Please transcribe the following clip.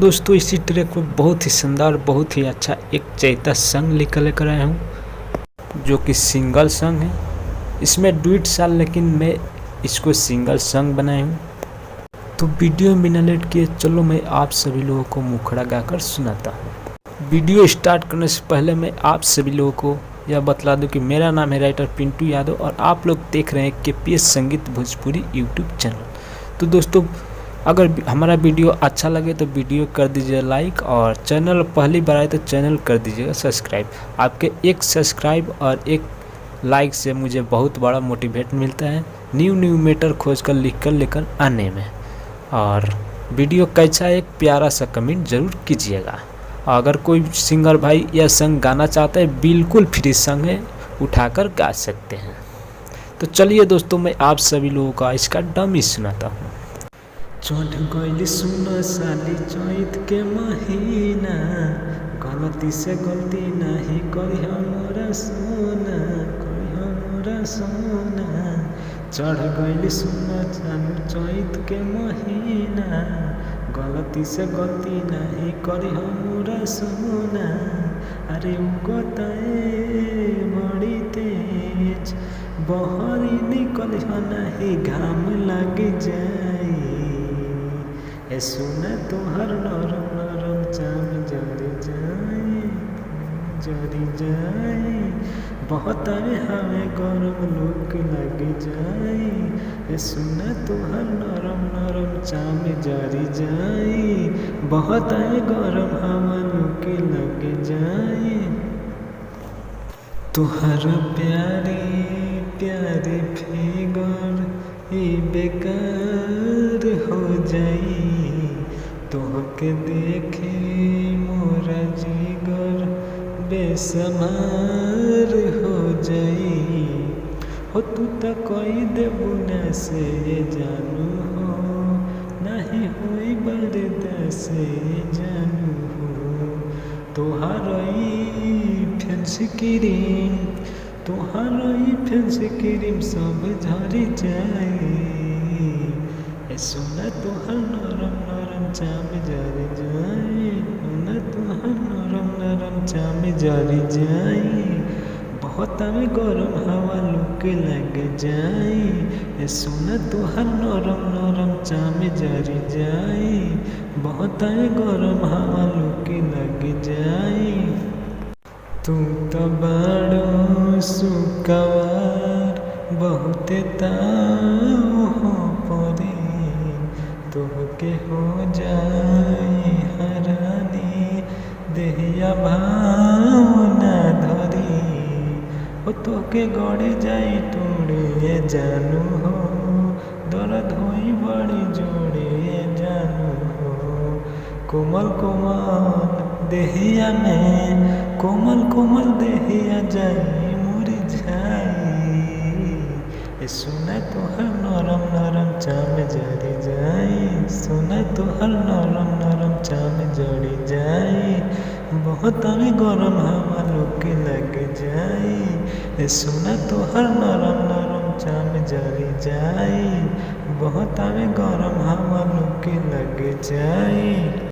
दोस्तों इसी ट्रैक में बहुत ही शानदार, बहुत ही अच्छा एक चैता सॉन्ग लेकर आया हूँ जो कि सिंगल सॉन्ग है। इसमें डुएट साल, लेकिन मैं इसको सिंगल सॉन्ग बनाया हूँ। तो वीडियो में बिना लेट किए चलो मैं आप सभी लोगों को मुखड़ा गाकर सुनाता हूँ। वीडियो स्टार्ट करने से पहले मैं आप सभी लोगों को यह बतला दूं कि मेरा नाम है राइटर पिंटू यादव और आप लोग देख रहे हैं KPS संगीत भोजपुरी यूट्यूब चैनल। तो दोस्तों अगर हमारा वीडियो अच्छा लगे तो वीडियो कर दीजिए लाइक, और चैनल पहली बार आए तो चैनल कर दीजिएगा सब्सक्राइब। आपके एक सब्सक्राइब और एक लाइक से मुझे बहुत बड़ा मोटिवेट मिलता है न्यू मैटर खोज कर लिख कर लेकर आने में। और वीडियो कैसा है एक प्यारा सा कमेंट ज़रूर कीजिएगा। अगर कोई सिंगर भाई यह सॉन्ग गाना चाहता है बिल्कुल फ्री सॉन्ग है, उठाकर गा सकते हैं। तो चलिए दोस्तों मैं आप सभी लोगों का इसका डमी सुनाता हूँ। चढ़ गइल सुनो साली चैत के महीना, गलती से गलती नहीं करी हमरा सोना, करी हमरा सोना। चढ़ गइल सुनो साली चैत के महीना, गलती से गलती नहीं करी हमरा सोना। अरे उगताए बड़ी तेज बहरी निकल नहीं घाम लग जाए। ए सुना तोहर नरम नरम चाम जरी जाए, जरी जाए। बहुत हमें गरम लुक लग जाए। ए सुना तोहर नरम नरम चाम जरी जाए, बहुत गरम हवा लुक लग जाए। तुहर प्यारे प्यारे फिगर ही बेकार हो जाई, तोहके देखे मोरा जिगर बेसमार हो जाई। हो तू तो कोई देबुना से जानू हो, नहीं होई बर्दाश्त से जानू हो। तोहार फैंसी क्रीम, तोहार फैंसी क्रीम सब झरी जाए। ए सोना तोहर नरम नरम चाम जरी जाए, सोना तोहर नरम नरम चाम जरी जाए। बहुत में गरम हवा लुक लग जाए। ए सोना तोहर नरम नरम चाम जरी जाए, बहुत गरम हवा लुक लग जाए। तू तो बड़ो सुकवार बहुते ताव हो परी, तोहके हो जाए हरानी देहिया भावना धरी। ओ तोहके गड़े जाई टूड़े जानू हो, दर्द होई बड़ी जोड़े जानू हो। कोमल कोमल देहिया में, कोमल कोमल देहिया जाई मुरी जाई। ए सुना तोहर नरम नरम चाम जरी जाई, सुना तोहर नरम नरम चाम जरी जाई। बहुत में गरम हवा लुक लग जाई। ए सुना तोहर नरम नरम चाम जरी जाई, बहुत में गरम हवा लुक लग जाई।